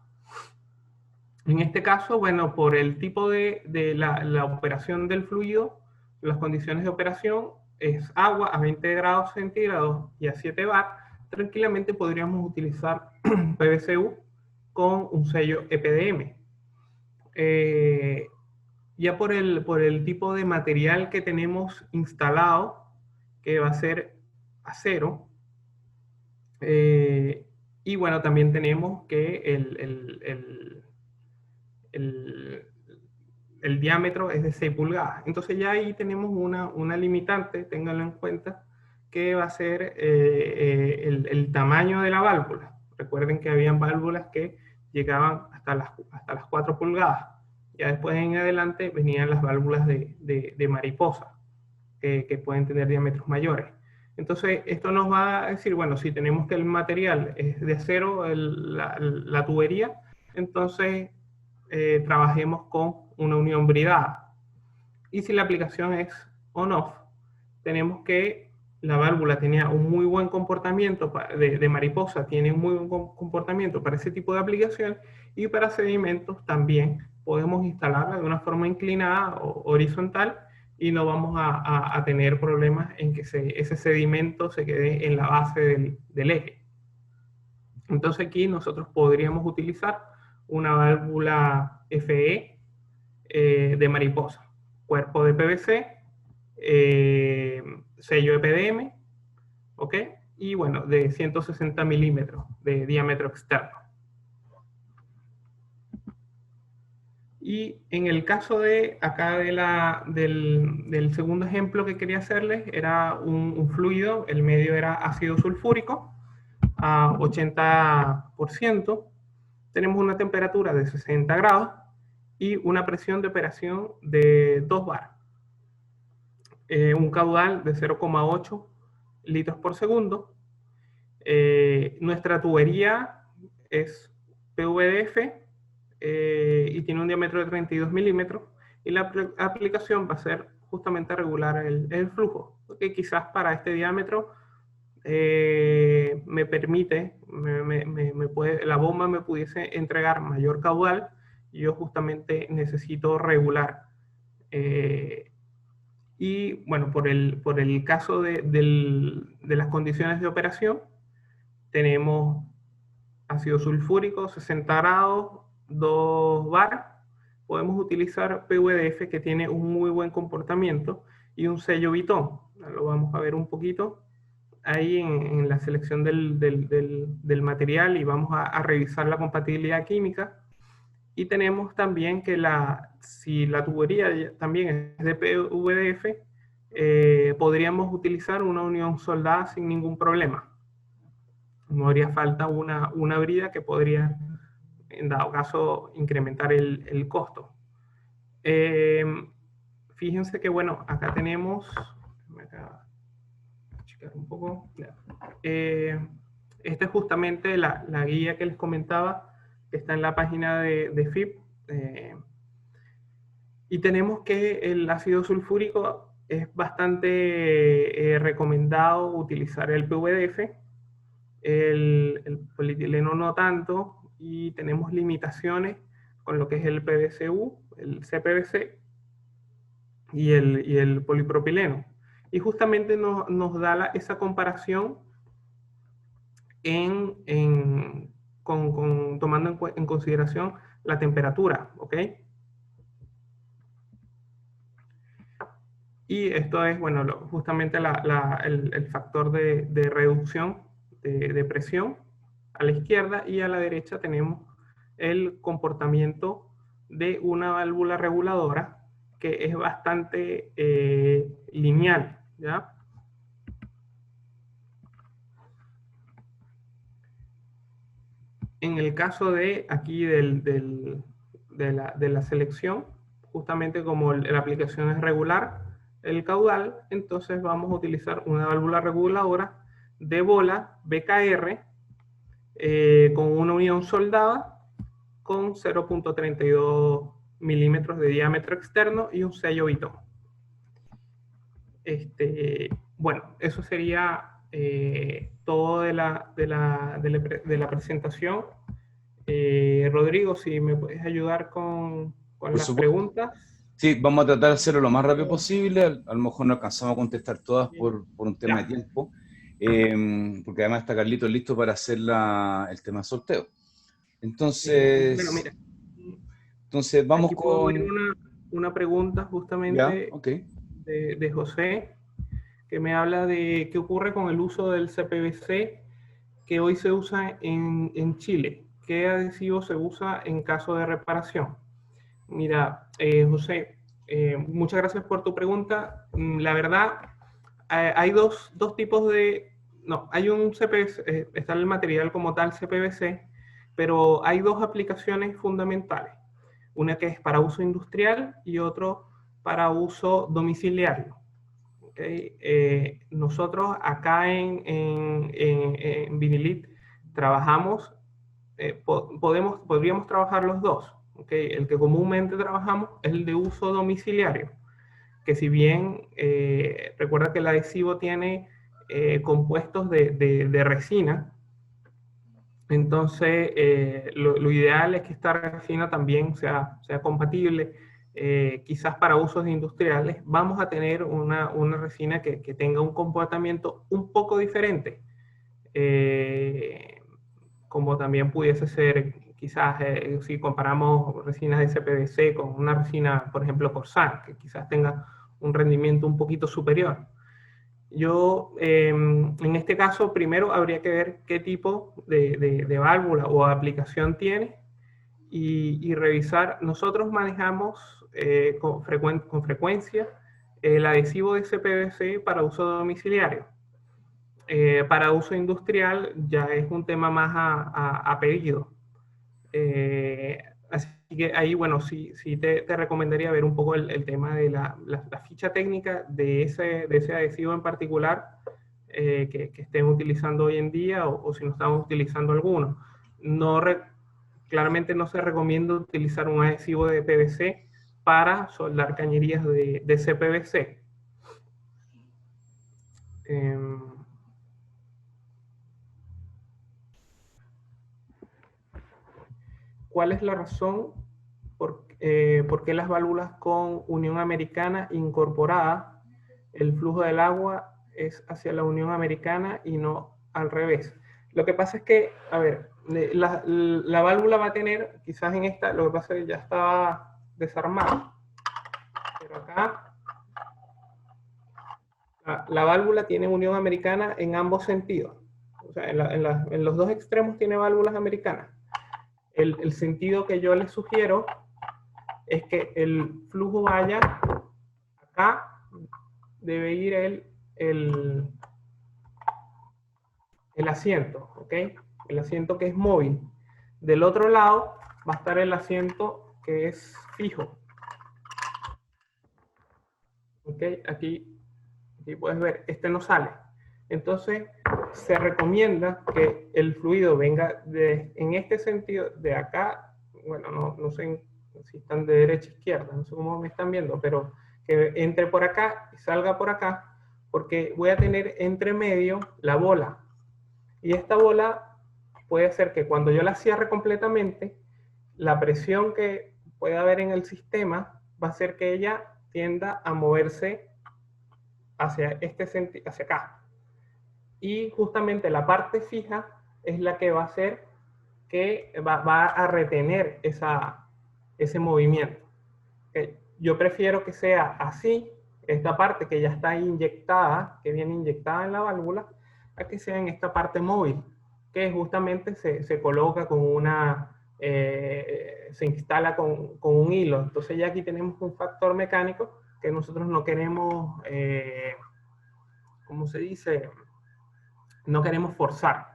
En este caso, bueno, por el tipo de la operación del fluido, las condiciones de operación es agua a 20 grados centígrados y a 7 bar, tranquilamente podríamos utilizar PVC-U con un sello EPDM. Ya por el tipo de material que tenemos instalado, que va a ser acero, y bueno, también tenemos que el diámetro es de 6 pulgadas. Entonces ya ahí tenemos una limitante, ténganlo en cuenta, que va a ser el tamaño de la válvula. Recuerden que habían válvulas que llegaban hasta las 4 pulgadas. Ya después en adelante venían las válvulas de mariposa, que pueden tener diámetros mayores. Entonces, esto nos va a decir, bueno, si tenemos que el material es de acero, la tubería, entonces trabajemos con una unión bridada. Y si la aplicación es on-off, tenemos que la válvula tenía un muy buen comportamiento de mariposa, tiene un muy buen comportamiento para ese tipo de aplicación, y para sedimentos también podemos instalarla de una forma inclinada o horizontal y no vamos a tener problemas en que ese sedimento se quede en la base del eje. Entonces aquí nosotros podríamos utilizar una válvula FE de mariposa, cuerpo de PVC, sello EPDM, ¿ok? Y bueno, de 160 milímetros de diámetro externo. Y en el caso de acá del segundo ejemplo que quería hacerles, era un fluido, el medio era ácido sulfúrico a 80%, tenemos una temperatura de 60 grados y una presión de operación de 2 bar, un caudal de 0,8 litros por segundo. Nuestra tubería es PVDF y tiene un diámetro de 32 milímetros, y la aplicación va a ser justamente regular el flujo, porque quizás para este diámetro me permite, la bomba me pudiese entregar mayor caudal, y yo justamente necesito regular. Y bueno, por el caso de las condiciones de operación, tenemos ácido sulfúrico, 60 grados, 2 bar. Podemos utilizar PVDF, que tiene un muy buen comportamiento, y un sello Vitón. Lo vamos a ver un poquito ahí en la selección del material, y vamos a revisar la compatibilidad química. Y tenemos también que si la tubería también es de PVDF, podríamos utilizar una unión soldada sin ningún problema. No haría falta una brida, que podría, en dado caso, incrementar el costo. Fíjense que, bueno, acá tenemos, checar un poco. Esta es justamente la guía que les comentaba, que está en la página de FIP. Y tenemos que el ácido sulfúrico es bastante recomendado utilizar el PVDF, el polietileno no tanto, y tenemos limitaciones con lo que es el PVC-U, el CPVC y el polipropileno. Y justamente nos da esa comparación tomando en consideración la temperatura, ¿ok? Y esto es, bueno, justamente el factor de reducción de presión a la izquierda, y a la derecha tenemos el comportamiento de una válvula reguladora, que es bastante lineal, ¿ya? En el caso de aquí de la selección, justamente como la aplicación es regular el caudal, entonces vamos a utilizar una válvula reguladora de bola BKR con una unión soldada con 0.32 milímetros de diámetro externo y un sello Vitón. Bueno, eso sería todo de la presentación. Rodrigo, si me puedes ayudar con las preguntas. Sí, vamos a tratar de hacerlo lo más rápido posible. A lo mejor no alcanzamos a contestar todas por un tema de tiempo, porque además está Carlitos listo para hacer el tema de sorteo. Entonces, bueno, mira, entonces vamos aquí puedo con... ver una pregunta justamente ¿Ya? Okay. de José, que me habla de qué ocurre con el uso del CPVC que hoy se usa en Chile. ¿Qué adhesivo se usa en caso de reparación? Mira, José, muchas gracias por tu pregunta. La verdad, hay dos tipos de... No, hay un CPVC, está el material como tal CPVC, pero hay dos aplicaciones fundamentales. Una que es para uso industrial y otro para uso domiciliario. ¿Okay? Nosotros acá en Vinilit trabajamos, podríamos trabajar los dos. ¿Okay? El que comúnmente trabajamos es el de uso domiciliario, que si bien recuerda que el adhesivo tiene compuestos de resina, entonces lo ideal es que esta resina también sea compatible. Quizás para usos industriales vamos a tener una resina que tenga un comportamiento un poco diferente, como también pudiese ser quizás si comparamos resinas de CPVC con una resina, por ejemplo, Corsan, que quizás tenga un rendimiento un poquito superior. Yo, en este caso, primero habría que ver qué tipo de válvula o aplicación tiene, y revisar. Nosotros manejamos con frecuencia el adhesivo de CPVC para uso domiciliario. Para uso industrial ya es un tema más a pedido. Así que ahí, bueno, sí te recomendaría ver un poco el tema de la ficha técnica de ese adhesivo en particular que estén utilizando hoy en día o si no estamos utilizando alguno. Claramente no se recomienda utilizar un adhesivo de PVC para soldar cañerías de CPVC. ¿Cuál es la razón por qué las válvulas con unión americana incorporada, el flujo del agua es hacia la unión americana y no al revés? Lo que pasa es que, a ver, la válvula va a tener, quizás en esta, lo que pasa es que ya estaba desarmada, pero acá la válvula tiene unión americana en ambos sentidos. O sea, en los dos extremos tiene válvulas americanas. El sentido que yo les sugiero es que el flujo vaya acá, debe ir el asiento, ¿ok? El asiento que es móvil. Del otro lado va a estar el asiento que es fijo. ¿Ok? Aquí puedes ver, este no sale. Entonces, se recomienda que el fluido venga en este sentido, de acá, bueno, no sé si están de derecha a izquierda, no sé cómo me están viendo, pero que entre por acá y salga por acá, porque voy a tener entre medio la bola. Y esta bola puede hacer que cuando yo la cierre completamente, la presión que pueda haber en el sistema va a hacer que ella tienda a moverse hacia hacia acá. Y justamente la parte fija es la que va a hacer que va a retener ese movimiento. Yo prefiero que sea así, esta parte que ya está inyectada, que viene inyectada en la válvula, a que sea en esta parte móvil, que justamente se coloca con se instala con un hilo. Entonces ya aquí tenemos un factor mecánico que nosotros no queremos, ¿cómo se dice? No queremos forzar.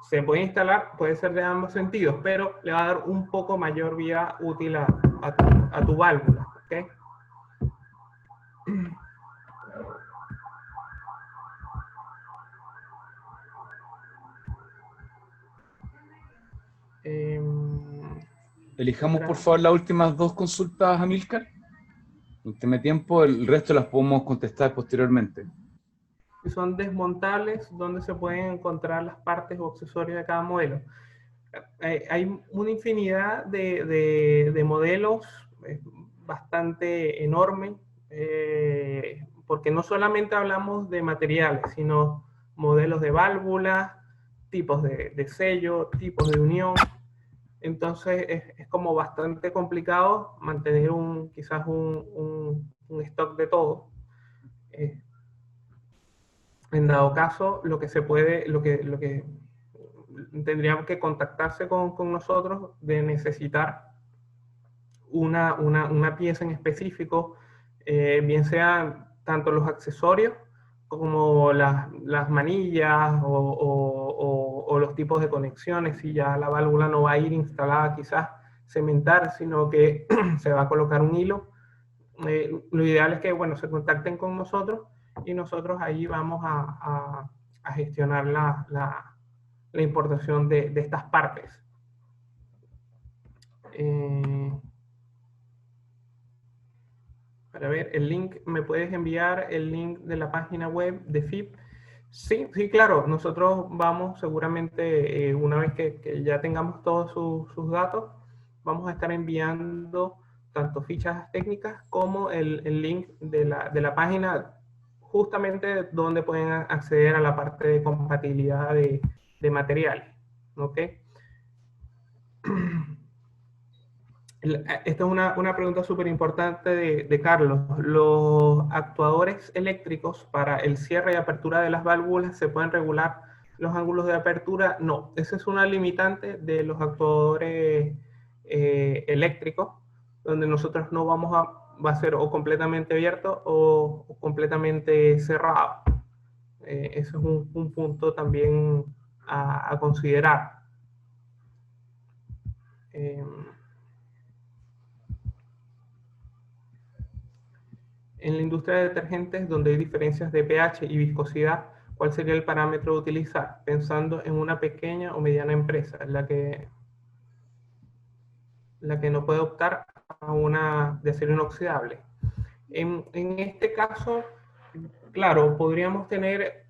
Se puede instalar, puede ser de ambos sentidos, pero le va a dar un poco mayor vida útil a tu válvula. ¿Okay? Elijamos por favor las últimas dos consultas, Amílcar. Último tiempo, el resto las podemos contestar posteriormente. Son desmontables, donde se pueden encontrar las partes o accesorios de cada modelo. Hay una infinidad de modelos bastante enorme, porque no solamente hablamos de materiales, sino modelos de válvulas, tipos de sello, tipos de unión. Entonces es como bastante complicado mantener quizás un stock de todo. En dado caso, lo que tendríamos que contactarse con nosotros de necesitar una pieza en específico, bien sean tanto los accesorios como las manillas o los tipos de conexiones, si ya la válvula no va a ir instalada quizás cementar, sino que se va a colocar un hilo. Lo ideal es que, bueno, se contacten con nosotros y nosotros ahí vamos a gestionar la importación de estas partes. Para ver, el link, ¿me puedes enviar el link de la página web de FIP? Sí, claro, nosotros vamos seguramente, una vez que ya tengamos todos sus datos, vamos a estar enviando tanto fichas técnicas como el link de la página, justamente donde pueden acceder a la parte de compatibilidad de materiales. ¿Ok? Esta es una pregunta súper importante de Carlos. ¿Los actuadores eléctricos para el cierre y apertura de las válvulas se pueden regular los ángulos de apertura, no. Esa es una limitante de los actuadores eléctricos, donde nosotros no vamos va a ser o completamente abierto o completamente cerrado. Eso es un punto también a considerar. En la industria de detergentes, donde hay diferencias de pH y viscosidad, ¿cuál sería el parámetro a utilizar? Pensando en una pequeña o mediana empresa, la que no puede optar a una de acero inoxidable. En este caso, claro, podríamos tener,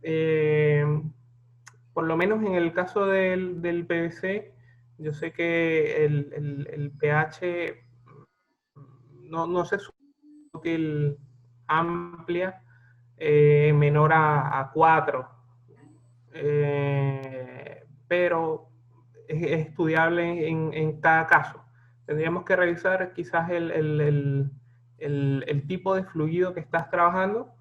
por lo menos en el caso del PVC, yo sé que el pH no se útil amplia menor a 4, pero es estudiable en cada caso. Tendríamos que revisar quizás el tipo de fluido que estás trabajando,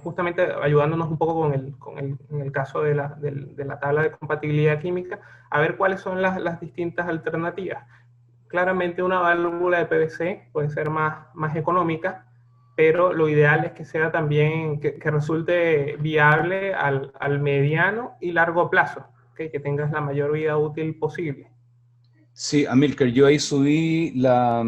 justamente ayudándonos un poco en el caso de la tabla de compatibilidad química, a ver cuáles son las distintas alternativas. Claramente una válvula de PVC puede ser más económica, pero lo ideal es que sea también, que resulte viable al mediano y largo plazo, ¿okay? Que tengas la mayor vida útil posible. Sí, Amilcar, yo ahí subí la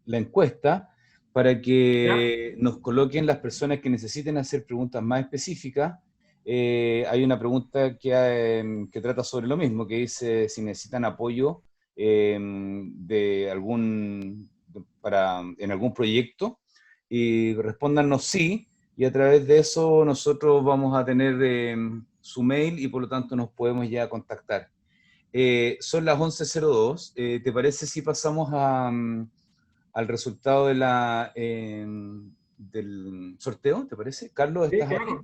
encuesta para ¿Ya? que nos coloquen las personas que necesiten hacer preguntas más específicas. Hay una pregunta que trata sobre lo mismo, que dice si necesitan apoyo de en algún proyecto, y respóndanos sí, y a través de eso nosotros vamos a tener su mail y por lo tanto nos podemos ya contactar. Son las 11:02. ¿Te parece si pasamos al resultado del sorteo? ¿Te parece? Carlos, Sí, ¿estás ahí? claro.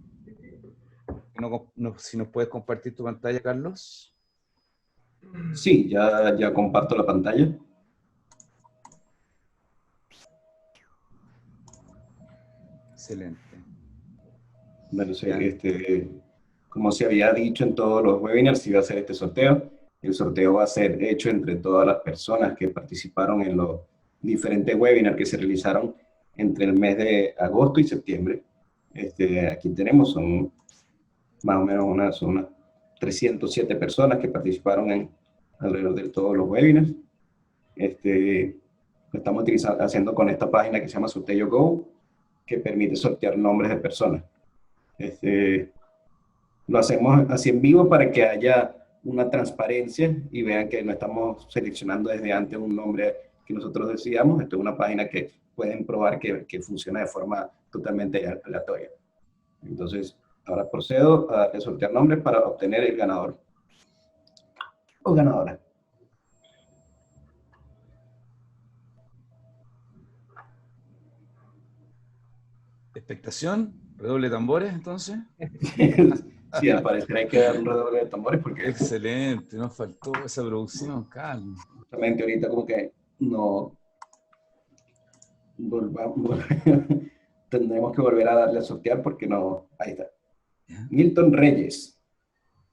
Si nos puedes compartir tu pantalla, Carlos. Sí, ya comparto la pantalla. Excelente. Bueno, sí, Ya. como se había dicho en todos los webinars, se iba a hacer este sorteo. El sorteo va a ser hecho entre todas las personas que participaron en los diferentes webinars que se realizaron entre el mes de agosto y septiembre. Aquí tenemos, son más o menos unas 307 personas que participaron en alrededor de todos los webinars. Lo estamos haciendo con esta página que se llama Sorteo Go, que permite sortear nombres de personas. Lo hacemos así en vivo para que haya una transparencia y vean que no estamos seleccionando desde antes un nombre que nosotros decíamos. Esto es una página que pueden probar que funciona de forma totalmente aleatoria. Entonces, ahora procedo a sortear nombres para obtener el ganador o ganadora. ¿Expectación? ¿Redoble de tambores, entonces? Sí, al parecer hay que dar un redoble de tambores porque Excelente, nos faltó esa producción, Carlos. justamente ahorita como que no tendremos que volver a darle a sortear porque no, ahí está. ¿Ya? Milton Reyes.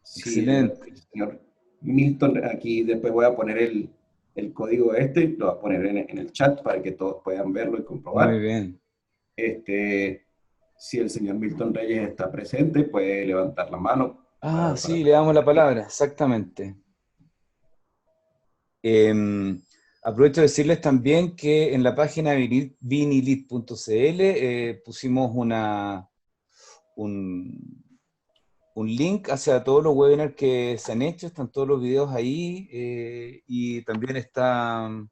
Sí, el Excelente. señor Milton, aquí después voy a poner el código lo voy a poner en el chat para que todos puedan verlo y Muy comprobar. bien. Si el señor Milton Reyes está presente, puede levantar la mano Ah, para sí, le damos la palabra, exactamente. Aprovecho de decirles también que en la página vinilit.cl pusimos un, un link hacia todos los webinars que se han hecho, están todos los videos ahí, y también están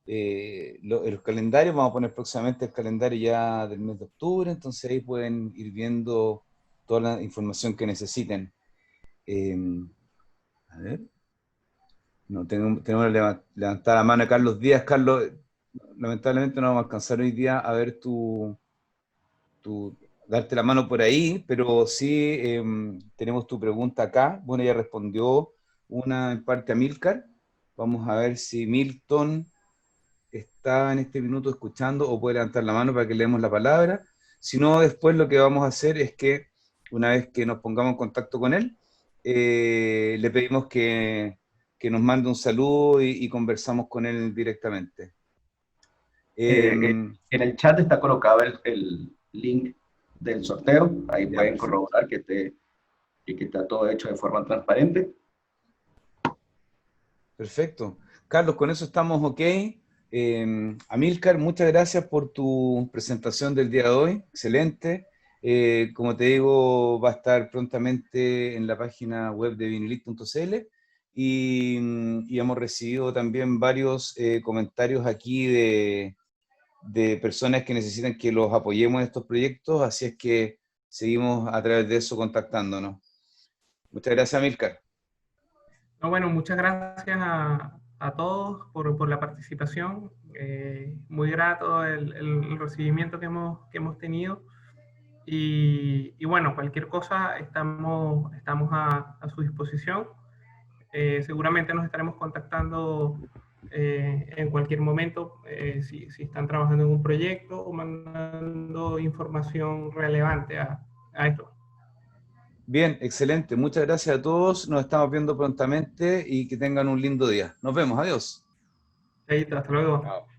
los calendarios. Vamos a poner próximamente el calendario ya del mes de octubre, entonces ahí pueden ir viendo toda la información que necesiten. A ver. No, tenemos que levantar la mano a Carlos Díaz. Carlos, lamentablemente no vamos a alcanzar hoy día a ver darte la mano por ahí, pero sí tenemos tu pregunta acá. Bueno, ya respondió una en parte a Milcar. Vamos a ver si Milton está en este minuto escuchando o puede levantar la mano para que leemos la palabra. Si no, después lo que vamos a hacer es que una vez que nos pongamos en contacto con él, le pedimos que nos mande un saludo y conversamos con él directamente. En el chat está colocado el link del sorteo, ahí Ya, pueden perfecto. corroborar que está todo hecho de forma transparente. Perfecto. Carlos, con eso estamos ok. Amílcar, muchas gracias por tu presentación del día de hoy. Excelente. Como te digo, va a estar prontamente en la página web de vinilit.cl y hemos recibido también varios comentarios aquí de personas que necesitan que los apoyemos en estos proyectos, así es que seguimos a través de eso contactándonos. Muchas gracias, Amílcar. No, bueno, muchas gracias a todos por la participación. Muy grato el recibimiento que hemos tenido. Y bueno, cualquier cosa estamos a su disposición. Seguramente nos estaremos contactando en cualquier momento si están trabajando en un proyecto o mandando información relevante a esto. Bien, excelente. Muchas gracias a todos. Nos estamos viendo prontamente y que tengan un lindo día. Nos vemos. Adiós. Hasta luego. Chao.